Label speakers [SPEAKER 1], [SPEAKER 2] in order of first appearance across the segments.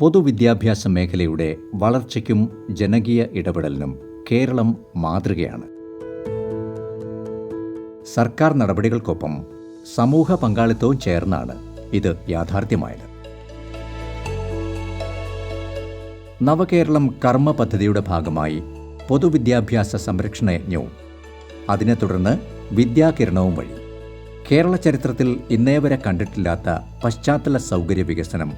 [SPEAKER 1] പൊതുവിദ്യാഭ്യാസ മേഖലയുടെ വളർച്ചയ്ക്കും ജനകീയ ഇടപെടലിനും കേരളം മാതൃകയാണ്. സർക്കാർ നടപടികൾക്കൊപ്പം സമൂഹ പങ്കാളിത്തവും ചേർന്നാണ് ഇത് യാഥാർത്ഥ്യമായത്. നവകേരളം കർമ്മ പദ്ധതിയുടെ ഭാഗമായി പൊതുവിദ്യാഭ്യാസ സംരക്ഷണ യജ്ഞവും അതിനെ തുടർന്ന് വിദ്യാകിരണവും വഴി കേരള ചരിത്രത്തിൽ ഇന്നേവരെ കണ്ടിട്ടില്ലാത്ത പശ്ചാത്തല സൗകര്യ വികസനം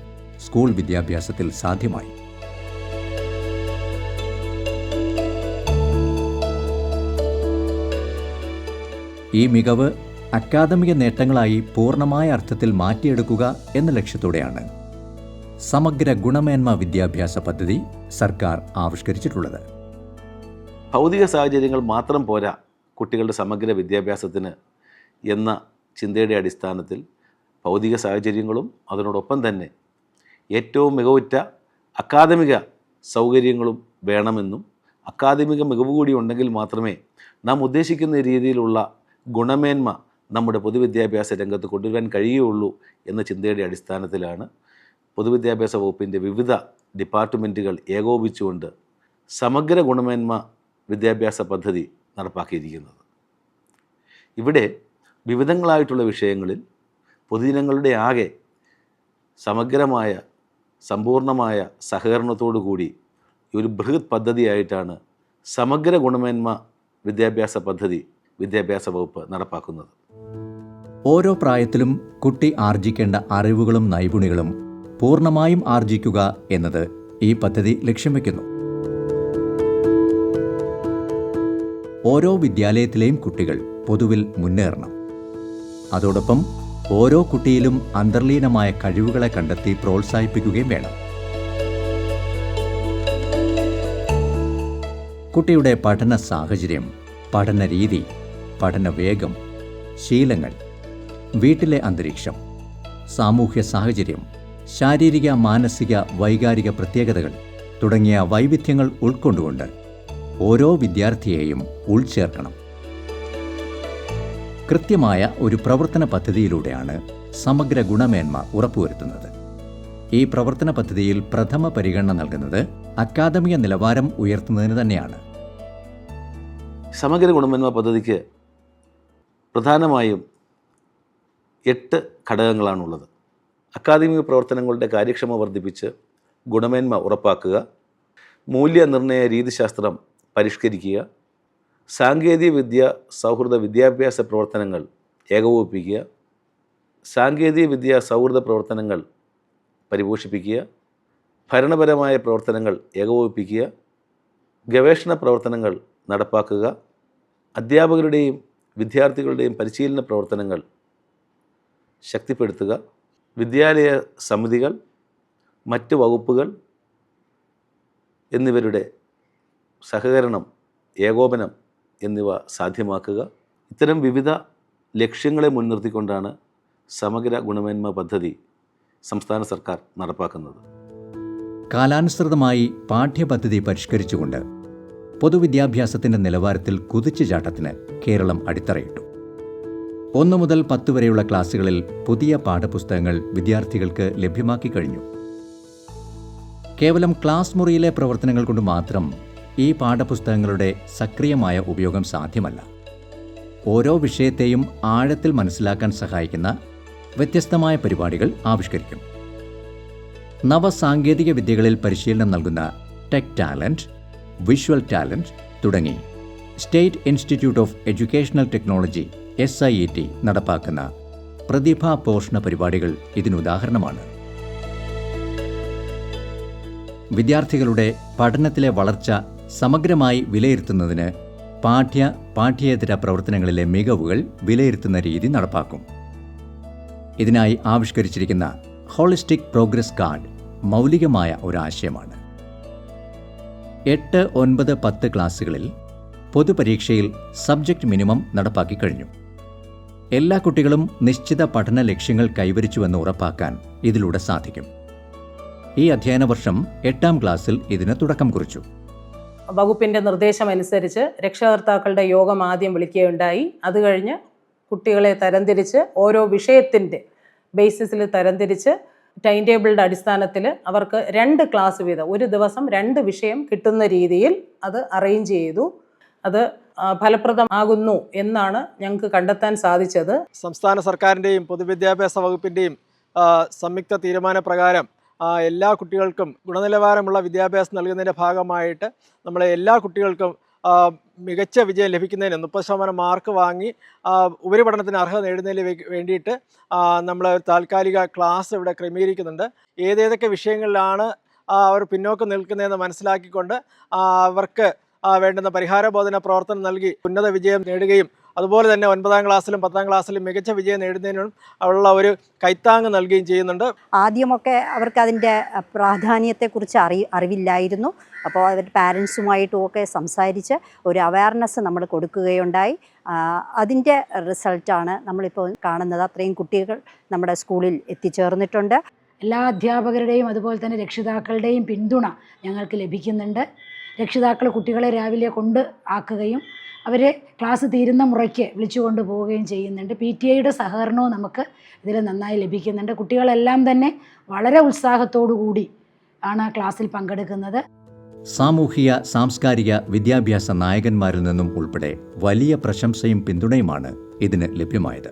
[SPEAKER 1] സ്കൂൾ വിദ്യാഭ്യാസത്തിൽ സാധ്യമായി. ഈ മികവ് അക്കാദമിക നേട്ടങ്ങളായി പൂർണ്ണമായ അർത്ഥത്തിൽ മാറ്റിയെടുക്കുക എന്ന ലക്ഷ്യത്തോടെയാണ് സമഗ്ര ഗുണമേന്മ വിദ്യാഭ്യാസ പദ്ധതി സർക്കാർ ആവിഷ്കരിച്ചിട്ടുള്ളത്.
[SPEAKER 2] ഭൗതിക സാഹചര്യങ്ങൾ മാത്രം പോരാ കുട്ടികളുടെ സമഗ്ര വിദ്യാഭ്യാസത്തിന് എന്ന ചിന്തയുടെ അടിസ്ഥാനത്തിൽ ഭൗതിക സാഹചര്യങ്ങളും അതിനോടൊപ്പം തന്നെ ഏറ്റവും മികവുറ്റ അക്കാദമിക സൗകര്യങ്ങളും വേണമെന്നും അക്കാദമിക മികവ് കൂടി ഉണ്ടെങ്കിൽ മാത്രമേ നാം ഉദ്ദേശിക്കുന്ന രീതിയിലുള്ള ഗുണമേന്മ നമ്മുടെ പൊതുവിദ്യാഭ്യാസ രംഗത്ത് കൊണ്ടുവരാൻ കഴിയുകയുള്ളൂ എന്ന ചിന്തയുടെ അടിസ്ഥാനത്തിലാണ് പൊതുവിദ്യാഭ്യാസ വകുപ്പിൻ്റെ വിവിധ ഡിപ്പാർട്ട്മെൻറ്റുകൾ ഏകോപിച്ചുകൊണ്ട് സമഗ്ര ഗുണമേന്മ വിദ്യാഭ്യാസ പദ്ധതി നടപ്പാക്കിയിരിക്കുന്നത്. ഇവിടെ വിവിധങ്ങളായിട്ടുള്ള വിഷയങ്ങളിൽ പൊതുജനങ്ങളുടെ ആകെ സമഗ്രമായ സമ്പൂർണമായ സഹകരണത്തോടു കൂടി ഒരു ബൃഹത് പദ്ധതിയായിട്ടാണ് സമഗ്ര ഗുണമേന്മ വിദ്യാഭ്യാസ പദ്ധതി വിദ്യാഭ്യാസ വകുപ്പ് നടപ്പാക്കുന്നത്.
[SPEAKER 1] ഓരോ പ്രായത്തിലും കുട്ടി ആർജിക്കേണ്ട അറിവുകളും നൈപുണ്യങ്ങളും പൂർണ്ണമായും ആർജിക്കുക എന്നത് ഈ പദ്ധതി ലക്ഷ്യം വയ്ക്കുന്നു. ഓരോ വിദ്യാലയത്തിലെയും കുട്ടികൾ പൊതുവിൽ മുന്നേറണം. അതോടൊപ്പം ഓരോ കുട്ടിയിലും അന്തർലീനമായ കഴിവുകളെ കണ്ടെത്തി പ്രോത്സാഹിപ്പിക്കുകയും വേണം. കുട്ടിയുടെ പഠന സാഹചര്യം, പഠന രീതി, പഠന വേഗം, ശീലങ്ങൾ, വീട്ടിലെ അന്തരീക്ഷം, സാമൂഹ്യ സാഹചര്യം, ശാരീരിക മാനസിക വൈകാരിക പ്രത്യേകതകൾ തുടങ്ങിയ വൈവിധ്യങ്ങൾ ഉൾക്കൊണ്ടുകൊണ്ട് ഓരോ വിദ്യാർത്ഥിയെയും ഉൾച്ചേർക്കണം. കൃത്യമായ ഒരു പ്രവർത്തന പദ്ധതിയിലൂടെയാണ് സമഗ്ര ഗുണമേന്മ ഉറപ്പുവരുത്തുന്നത്. ഈ പ്രവർത്തന പദ്ധതിയിൽ പ്രഥമ പരിഗണന നൽകുന്നത് അക്കാദമിക നിലവാരം ഉയർത്തുന്നതിന് തന്നെയാണ്.
[SPEAKER 2] സമഗ്ര ഗുണമേന്മ പദ്ധതിക്ക് പ്രധാനമായും 8 ഘടകങ്ങളാണുള്ളത്. അക്കാദമിക പ്രവർത്തനങ്ങളുടെ കാര്യക്ഷമത വർദ്ധിപ്പിച്ച് ഗുണമേന്മ ഉറപ്പാക്കുക, മൂല്യനിർണ്ണയ രീതിശാസ്ത്രം പരിഷ്കരിക്കുക, സാങ്കേതിക വിദ്യ സൗഹൃദ വിദ്യാഭ്യാസ പ്രവർത്തനങ്ങൾ ഏകോപിപ്പിക്കുക, സാങ്കേതിക വിദ്യ സൗഹൃദ പ്രവർത്തനങ്ങൾ പരിപോഷിപ്പിക്കുക, ഭരണപരമായ പ്രവർത്തനങ്ങൾ ഏകോപിപ്പിക്കുക, ഗവേഷണ പ്രവർത്തനങ്ങൾ നടപ്പാക്കുക, അധ്യാപകരുടെയും വിദ്യാർത്ഥികളുടെയും പരിശീലന പ്രവർത്തനങ്ങൾ ശക്തിപ്പെടുത്തുക, വിദ്യാലയ സമിതികൾ, മറ്റ് വകുപ്പുകൾ എന്നിവരുടെ സഹകരണം, ഏകോപനം എന്നിവ സാധ്യമാക്കുക. ഇത്തരം വിവിധ ലക്ഷ്യങ്ങളെ മുൻനിർത്തിക്കൊണ്ടാണ് സമഗ്ര ഗുണമേന്മ പദ്ധതി സംസ്ഥാന സർക്കാർ നടപ്പാക്കുന്നത്.
[SPEAKER 1] കാലാനുസൃതമായി പാഠ്യപദ്ധതി പരിഷ്കരിച്ചുകൊണ്ട് പൊതുവിദ്യാഭ്യാസത്തിൻ്റെ നിലവാരത്തിൽ കുതിച്ചുചാട്ടത്തിന് കേരളം അടിത്തറയിട്ടു. 1 മുതൽ 10 വരെയുള്ള ക്ലാസ്സുകളിൽ പുതിയ പാഠപുസ്തകങ്ങൾ വിദ്യാർത്ഥികൾക്ക് ലഭ്യമാക്കി കഴിഞ്ഞു. കേവലം ക്ലാസ് മുറിയിലെ പ്രവർത്തനങ്ങൾ കൊണ്ട് മാത്രം ഈ പാഠപുസ്തകങ്ങളുടെ സക്രിയമായ ഉപയോഗം സാധ്യമല്ല. ഓരോ വിഷയത്തെയും ആഴത്തിൽ മനസ്സിലാക്കാൻ സഹായിക്കുന്ന വ്യത്യസ്തമായ പരിപാടികൾ ആവിഷ്കരിക്കും. നവസാങ്കേതിക വിദ്യകളിൽ പരിശീലനം നൽകുന്ന ടെക് ടാലൻറ്റ്, വിഷ്വൽ ടാലൻറ്റ് തുടങ്ങി state institute of educational technology SIET നടപ്പാക്കുന്ന പ്രതിഭാ പോഷണ പരിപാടികൾ ഇതിനുദാഹരണമാണ്. വിദ്യാർത്ഥികളുടെ പഠനത്തിലെ വളർച്ച സമഗ്രമായി വിലയിരുത്തുന്നതിന് പാഠ്യേതര പ്രവർത്തനങ്ങളിലെ മികവുകൾ വിലയിരുത്തുന്ന രീതി നടപ്പാക്കും. ഇതിനായി ആവിഷ്കരിച്ചിരിക്കുന്ന ഹോളിസ്റ്റിക് പ്രോഗ്രസ് കാർഡ് മൗലികമായ ഒരാശയമാണ്. 8, 9, 10 ക്ലാസ്സുകളിൽ പൊതുപരീക്ഷയിൽ സബ്ജക്റ്റ് മിനിമം നടപ്പാക്കി കഴിഞ്ഞു. എല്ലാ കുട്ടികളും നിശ്ചിത പഠന ലക്ഷ്യങ്ങൾ കൈവരിച്ചുവെന്ന് ഉറപ്പാക്കാൻ ഇതിലൂടെ സാധിക്കും. ഈ അധ്യയന വർഷം 8ാം ക്ലാസ്സിൽ ഇതിന് തുടക്കം കുറിച്ചു.
[SPEAKER 3] വകുപ്പിൻ്റെ നിർദ്ദേശമനുസരിച്ച് രക്ഷകർത്താക്കളുടെ യോഗം ആദ്യം വിളിക്കുകയുണ്ടായി. അത് കഴിഞ്ഞ് കുട്ടികളെ തരംതിരിച്ച് ഓരോ വിഷയത്തിൻ്റെ ബേസിസിൽ തരംതിരിച്ച് ടൈം ടേബിളിൻ്റെ അടിസ്ഥാനത്തിൽ അവർക്ക് 2 ക്ലാസ് വീതം ഒരു ദിവസം 2 വിഷയം കിട്ടുന്ന രീതിയിൽ അത് അറേഞ്ച് ചെയ്തു. അത് ഫലപ്രദമാകുന്നു എന്നാണ് ഞങ്ങൾക്ക് കണ്ടെത്താൻ സാധിച്ചത്.
[SPEAKER 4] സംസ്ഥാന സർക്കാരിൻ്റെയും പൊതുവിദ്യാഭ്യാസ വകുപ്പിൻ്റെയും സംയുക്ത തീരുമാനപ്രകാരം എല്ലാ കുട്ടികൾക്കും ഗുണനിലവാരമുള്ള വിദ്യാഭ്യാസം നൽകുന്നതിൻ്റെ ഭാഗമായിട്ട് നമ്മളെ എല്ലാ കുട്ടികൾക്കും മികച്ച വിജയം ലഭിക്കുന്നതിന് 30% മാർക്ക് വാങ്ങി ഉപരിപഠനത്തിന് അർഹത നേടുന്നതിന് വേണ്ടിയിട്ട് നമ്മൾ താൽക്കാലിക ക്ലാസ് ഇവിടെ ക്രമീകരിക്കുന്നുണ്ട്. ഏതേതൊക്കെ വിഷയങ്ങളിലാണ് അവർ പിന്നോക്കം നിൽക്കുന്നതെന്ന് മനസ്സിലാക്കിക്കൊണ്ട് അവർക്ക് വേണ്ടുന്ന പരിഹാരബോധന പ്രവർത്തനം നൽകി ഉന്നത വിജയം നേടുകയും അതുപോലെ തന്നെ 9ാം ക്ലാസ്സിലും 10ാം ക്ലാസ്സിലും മികച്ച വിജയം നേടുന്നതിനും ഉള്ള ഒരു കൈത്താങ്ങ് നൽകുകയും ചെയ്യുന്നുണ്ട്.
[SPEAKER 5] ആദ്യമൊക്കെ അവർക്ക് അതിൻ്റെ പ്രാധാന്യത്തെക്കുറിച്ച് അറിവില്ലായിരുന്നു. അപ്പോൾ അവർ പാരൻസുമായിട്ടും ഒക്കെ സംസാരിച്ച് ഒരു അവയർനെസ് നമ്മൾ കൊടുക്കുകയുണ്ടായി. അതിൻ്റെ റിസൾട്ടാണ് നമ്മളിപ്പോൾ കാണുന്നത്. അത്രയും കുട്ടികൾ നമ്മുടെ സ്കൂളിൽ എത്തിച്ചേർന്നിട്ടുണ്ട്.
[SPEAKER 6] എല്ലാ അധ്യാപകരുടെയും അതുപോലെ തന്നെ രക്ഷിതാക്കളുടെയും പിന്തുണ ഞങ്ങൾക്ക് ലഭിക്കുന്നുണ്ട്. രക്ഷിതാക്കൾ കുട്ടികളെ രാവിലെ കൊണ്ട് ആക്കുകയും അവരെ ക്ലാസ് തീരുന്ന മുറയ്ക്ക് വിളിച്ചു കൊണ്ടുപോവുകയും ചെയ്യുന്നുണ്ട്. PTA സഹകരണവും നമുക്ക് ഇതിൽ നന്നായി ലഭിക്കുന്നുണ്ട്. കുട്ടികളെല്ലാം തന്നെ വളരെ ഉത്സാഹത്തോടു കൂടി ആണ് ക്ലാസ്സിൽ പങ്കെടുക്കുന്നത്.
[SPEAKER 1] സാമൂഹിക സാംസ്കാരിക വിദ്യാഭ്യാസ നായകന്മാരിൽ നിന്നും ഉൾപ്പെടെ വലിയ പ്രശംസയും പിന്തുണയുമാണ് ഇതിന് ലഭ്യമായത്.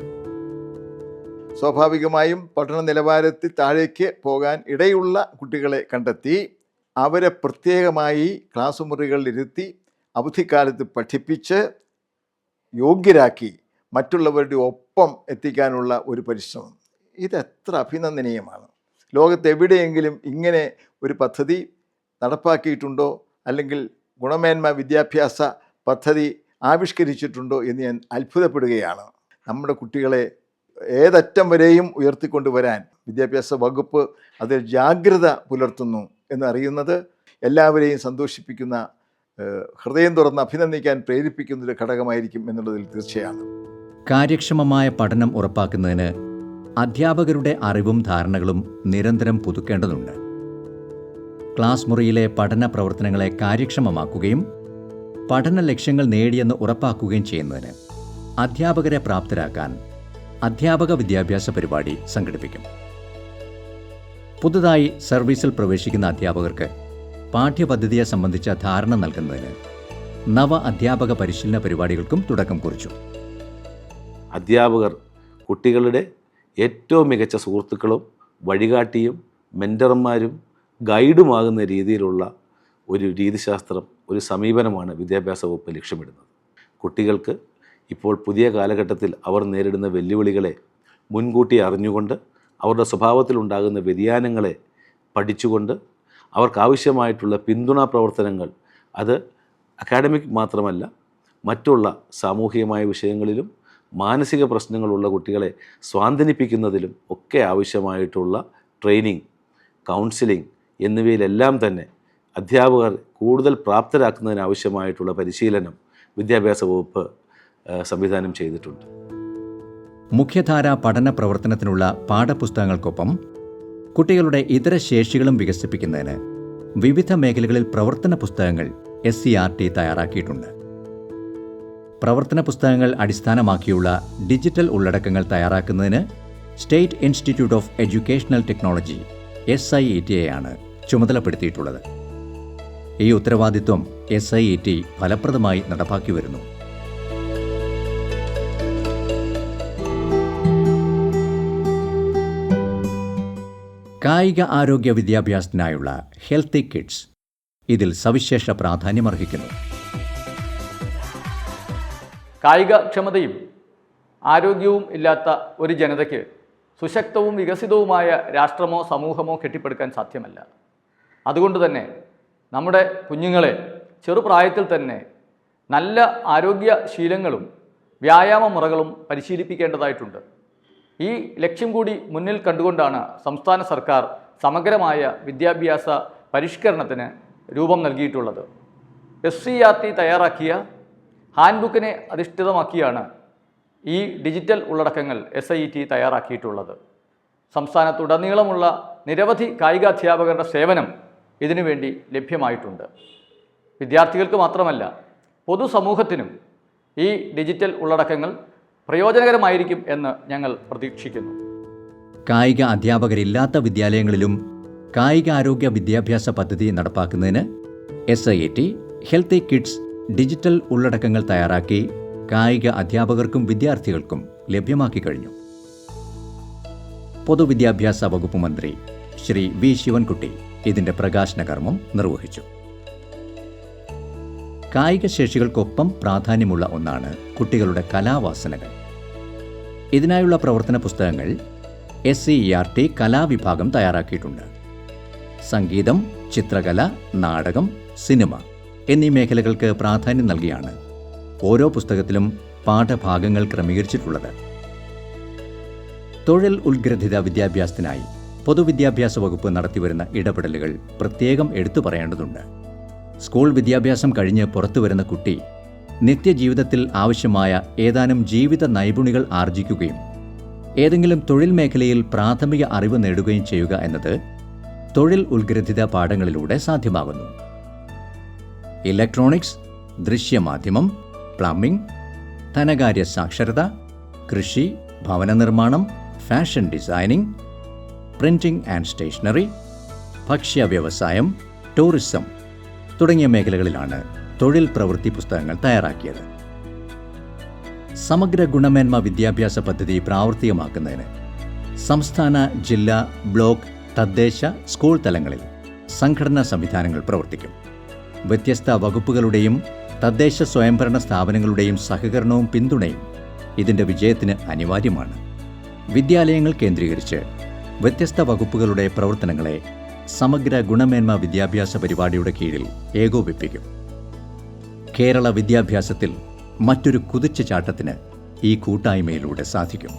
[SPEAKER 7] സ്വാഭാവികമായും പഠന നിലവാരത്തിൽ താഴേക്ക് പോകാൻ ഇടയുള്ള കുട്ടികളെ കണ്ടെത്തി അവരെ പ്രത്യേകമായി ക്ലാസ് മുറികളിലിരുത്തി അവധിക്കാലത്ത് പഠിപ്പിച്ച് യോഗ്യരാക്കി മറ്റുള്ളവരുടെ ഒപ്പം എത്തിക്കാനുള്ള ഒരു പരിശ്രമം, ഇതെത്ര അഭിനന്ദനീയമാണ്. ലോകത്തെവിടെയെങ്കിലും ഇങ്ങനെ ഒരു പദ്ധതി നടപ്പാക്കിയിട്ടുണ്ടോ, അല്ലെങ്കിൽ ഗുണമേന്മ വിദ്യാഭ്യാസ പദ്ധതി ആവിഷ്കരിച്ചിട്ടുണ്ടോ എന്ന് ഞാൻ അത്ഭുതപ്പെടുകയാണ്. നമ്മുടെ കുട്ടികളെ ഏതറ്റം വരെയും ഉയർത്തിക്കൊണ്ടുവരാൻ വിദ്യാഭ്യാസ വകുപ്പ് അതിൽ ജാഗ്രത പുലർത്തുന്നു എന്നറിയുന്നത് എല്ലാവരെയും സന്തോഷിപ്പിക്കുന്ന, ഹൃദയം തുറന്ന് അഭിനന്ദിക്കാൻ പ്രേരിപ്പിക്കുന്നൊരു ഘടകമായിരിക്കും എന്നുള്ളതിൽ തീർച്ചയാണ്.
[SPEAKER 1] കാര്യക്ഷമമായ പഠനം ഉറപ്പാക്കുന്നതിന് അധ്യാപകരുടെ അറിവും ധാരണകളും നിരന്തരം പുതുക്കേണ്ടതുണ്ട്. ക്ലാസ് മുറിയിലെ പഠന പ്രവർത്തനങ്ങളെ കാര്യക്ഷമമാക്കുകയും പഠന ലക്ഷ്യങ്ങൾ നേടിയെന്ന് ഉറപ്പാക്കുകയും ചെയ്യുന്നതിന് അധ്യാപകരെ പ്രാപ്തരാക്കാൻ അധ്യാപക വിദ്യാഭ്യാസ പരിപാടി സംഘടിപ്പിക്കും. പുതുതായി സർവീസിൽ പ്രവേശിക്കുന്ന അധ്യാപകർക്ക് പാഠ്യപദ്ധതിയെ സംബന്ധിച്ച ധാരണ നൽകുന്നതിന് നവ അധ്യാപക പരിശീലന പരിപാടികൾക്കും തുടക്കം കുറിച്ചു.
[SPEAKER 2] അധ്യാപകർ കുട്ടികളുടെ ഏറ്റവും മികച്ച സുഹൃത്തുക്കളും വഴികാട്ടിയും മെൻറ്റർമാരും ഗൈഡുമാകുന്ന രീതിയിലുള്ള ഒരു രീതിശാസ്ത്രം, ഒരു സമീപനമാണ് വിദ്യാഭ്യാസ വകുപ്പ് ലക്ഷ്യമിടുന്നത്. കുട്ടികൾക്ക് ഇപ്പോൾ പുതിയ കാലഘട്ടത്തിൽ അവർ നേരിടുന്ന വെല്ലുവിളികളെ മുൻകൂട്ടി അറിഞ്ഞുകൊണ്ട് അവരുടെ സ്വഭാവത്തിലുണ്ടാകുന്ന വ്യതിയാനങ്ങളെ പഠിച്ചുകൊണ്ട് അവർക്കാവശ്യമായിട്ടുള്ള പിന്തുണാ പ്രവർത്തനങ്ങൾ, അത് അക്കാഡമിക് മാത്രമല്ല മറ്റുള്ള സാമൂഹികമായ വിഷയങ്ങളിലും മാനസിക പ്രശ്നങ്ങളുള്ള കുട്ടികളെ സ്വാന്തനിപ്പിക്കുന്നതിലും ഒക്കെ ആവശ്യമായിട്ടുള്ള ട്രെയിനിങ്, കൗൺസിലിംഗ് എന്നിവയിലെല്ലാം തന്നെ അധ്യാപകർ കൂടുതൽ പ്രാപ്തരാക്കുന്നതിനാവശ്യമായിട്ടുള്ള പരിശീലനം വിദ്യാഭ്യാസ വകുപ്പ് സംവിധാനം ചെയ്തിട്ടുണ്ട്.
[SPEAKER 1] മുഖ്യധാരാ പഠന പ്രവർത്തനത്തിനുള്ള പാഠപുസ്തകങ്ങൾക്കൊപ്പം കുട്ടികളുടെ ഇതര ശേഷികളും വികസിപ്പിക്കുന്നതിന് വിവിധ മേഖലകളിൽ പ്രവർത്തന പുസ്തകങ്ങൾ SCERT തയ്യാറാക്കിയിട്ടുണ്ട്. പ്രവർത്തന പുസ്തകങ്ങൾ അടിസ്ഥാനമാക്കിയുള്ള ഡിജിറ്റൽ ഉള്ളടക്കങ്ങൾ തയ്യാറാക്കുന്നതിന് state institute of educational technology SIET ചുമതലപ്പെടുത്തിയിട്ടുള്ളത്. ഈ ഉത്തരവാദിത്വം SIET ഫലപ്രദമായി നടപ്പാക്കി വരുന്നു. കായിക ആരോഗ്യ വിദ്യാഭ്യാസത്തിനായുള്ള ഹെൽത്തി കിഡ്സ് ഇതിൽ സവിശേഷ പ്രാധാന്യമർഹിക്കുന്നു.
[SPEAKER 8] കായികക്ഷമതയും ആരോഗ്യവും ഇല്ലാത്ത ഒരു ജനതയ്ക്ക് സുശക്തവും വികസിതവുമായ രാഷ്ട്രമോ സമൂഹമോ കെട്ടിപ്പടുക്കാൻ സാധ്യമല്ല. അതുകൊണ്ട് തന്നെ നമ്മുടെ കുഞ്ഞുങ്ങളെ ചെറുപ്രായത്തിൽ തന്നെ നല്ല ആരോഗ്യശീലങ്ങളും വ്യായാമ മുറകളും പരിശീലിപ്പിക്കേണ്ടതായിട്ടുണ്ട്. ഈ ലക്ഷ്യം കൂടി മുന്നിൽ കണ്ടുകൊണ്ടാണ് സംസ്ഥാന സർക്കാർ സമഗ്രമായ വിദ്യാഭ്യാസ പരിഷ്കരണത്തിന് രൂപം നൽകിയിട്ടുള്ളത്. SCERT തയ്യാറാക്കിയ ഹാൻഡ്ബുക്കിനെ അധിഷ്ഠിതമാക്കിയാണ് ഈ ഡിജിറ്റൽ ഉള്ളടക്കങ്ങൾ SIET തയ്യാറാക്കിയിട്ടുള്ളത്. സംസ്ഥാനത്തുടനീളമുള്ള നിരവധി കായികാധ്യാപകരുടെ സേവനം ഇതിനുവേണ്ടി ലഭ്യമായിട്ടുണ്ട്. വിദ്യാർത്ഥികൾക്ക് മാത്രമല്ല, പൊതുസമൂഹത്തിനും ഈ ഡിജിറ്റൽ ഉള്ളടക്കങ്ങൾ പ്രയോജനകരമായിരിക്കും എന്ന് ഞങ്ങൾ പ്രതീക്ഷിക്കുന്നു.
[SPEAKER 1] കായിക അധ്യാപകരില്ലാത്ത വിദ്യാലയങ്ങളിലും കായികാരോഗ്യ വിദ്യാഭ്യാസ പദ്ധതി നടപ്പാക്കുന്നതിന് SIAT ഹെൽത്തി കിഡ്സ് ഡിജിറ്റൽ ഉള്ളടക്കങ്ങൾ തയ്യാറാക്കി കായിക അധ്യാപകർക്കും വിദ്യാർത്ഥികൾക്കും ലഭ്യമാക്കി കഴിഞ്ഞു. പൊതുവിദ്യാഭ്യാസ വകുപ്പ് മന്ത്രി ശ്രീ V. ശിവൻകുട്ടി ഇതിന്റെ പ്രകാശന കർമ്മം നിർവഹിച്ചു. കായിക ശേഷികൾക്കൊപ്പം പ്രാധാന്യമുള്ള ഒന്നാണ് കുട്ടികളുടെ കലാവാസനകൾ. ഇതിനായുള്ള പ്രവർത്തന പുസ്തകങ്ങൾ SCERT കലാവിഭാഗം തയ്യാറാക്കിയിട്ടുണ്ട്. സംഗീതം, ചിത്രകല, നാടകം, സിനിമ എന്നീ മേഖലകൾക്ക് പ്രാധാന്യം നൽകിയാണ് ഓരോ പുസ്തകത്തിലും പാഠഭാഗങ്ങൾ ക്രമീകരിച്ചിട്ടുള്ളത്. തൊഴിൽ ഉത്ഗ്രഥിത വിദ്യാഭ്യാസത്തിനായി പൊതുവിദ്യാഭ്യാസ വകുപ്പ് നടത്തിവരുന്ന ഇടപെടലുകൾ പ്രത്യേകം എടുത്തു പറയേണ്ടതുണ്ട്. സ്കൂൾ വിദ്യാഭ്യാസം കഴിഞ്ഞ് പുറത്തുവരുന്ന കുട്ടി നിത്യജീവിതത്തിൽ ആവശ്യമായ ഏതാനും ജീവിത നൈപുണികൾ ആർജിക്കുകയും ഏതെങ്കിലും തൊഴിൽ മേഖലയിൽ പ്രാഥമിക അറിവ് നേടുകയും ചെയ്യുക എന്നത് തൊഴിൽ ഉത്ഗ്രഥിത പാഠങ്ങളിലൂടെ സാധ്യമാകുന്നു. ഇലക്ട്രോണിക്സ്, ദൃശ്യമാധ്യമം, പ്ലംബിംഗ്, ധനകാര്യ സാക്ഷരത, കൃഷി, ഭവന നിർമ്മാണം, fashion designing, printing and stationery, ഭക്ഷ്യ വ്യവസായം, ടൂറിസം തുടങ്ങിയ മേഖലകളിലാണ് തൊഴിൽ പ്രവൃത്തി പുസ്തകങ്ങൾ തയ്യാറാക്കിയത്. സമഗ്ര ഗുണമേന്മ വിദ്യാഭ്യാസ പദ്ധതി പ്രാവർത്തികമാക്കുന്നതിന് സംസ്ഥാന, ജില്ലാ, ബ്ലോക്ക്, തദ്ദേശ, സ്കൂൾ തലങ്ങളിൽ സംഘടനാ സംവിധാനങ്ങൾ പ്രവർത്തിക്കും. വ്യത്യസ്ത വകുപ്പുകളുടെയും തദ്ദേശ സ്വയംഭരണ സ്ഥാപനങ്ങളുടെയും സഹകരണവും പിന്തുണയും ഇതിൻ്റെ വിജയത്തിന് അനിവാര്യമാണ്. വിദ്യാലയങ്ങൾ കേന്ദ്രീകരിച്ച് വ്യത്യസ്ത വകുപ്പുകളുടെ പ്രവർത്തനങ്ങളെ സമഗ്ര ഗുണമേന്മ വിദ്യാഭ്യാസ പരിപാടിയുടെ കീഴിൽ ഏകോപിപ്പിക്കും. കേരള വിദ്യാഭ്യാസത്തിൽ മറ്റൊരു കുതിച്ചുചാട്ടത്തിന് ഈ കൂട്ടായ്മയിലൂടെ സാധിക്കും.